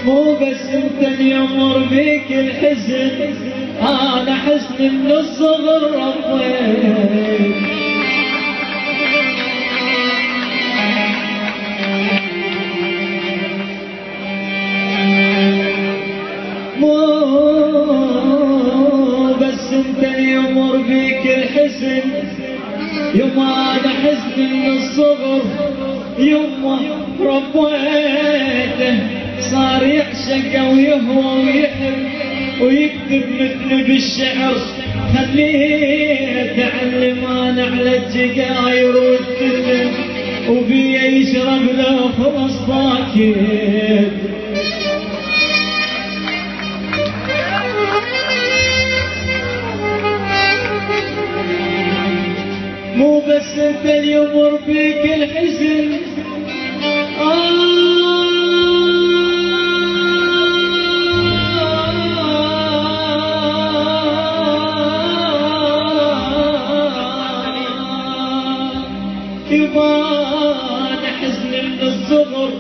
مو بس انت اللي يمر بيك الحزن، انا حزن من الصغر ربيت. مو بس انت اللي يمر بيك الحزن، يوم انا حزن من الصغر يوم ربيته. صار يعشق ويهوى ويحب ويكتب مثل بالشعر، خليته علم انا على الجقاير والتفن، وبيه يشرب له خلص ضاكد. مو بس انت اللي يمر بيك الحزن، يبان حزن من الصغر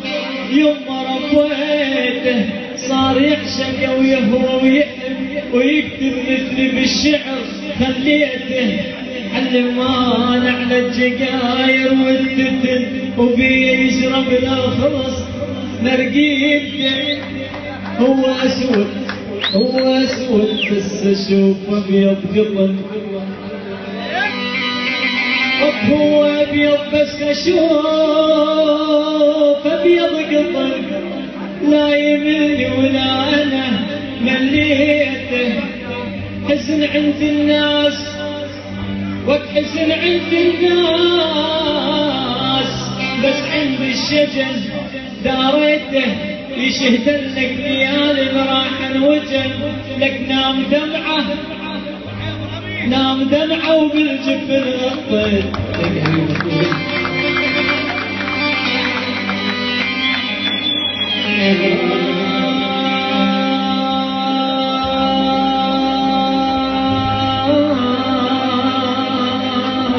يوم ربيته. صار يعشق ويهوى ويحب ويكتب مثلي بالشعر، خليته علمان على الجقاير والتتن، وبيه يشرب له خلص نرقيته. هو اسود هو اسود بس اشوفه ابيض قطن، هو ابيض بس اشوف ابيض قطن. لا يملني ولا انا مليته. حزن عند الناس وحزن عند الناس، بس عند الشجن داريته. يشهد لك ليالي براح وجن، لك نام دمعه نام دمعه وبالجبن غطيت.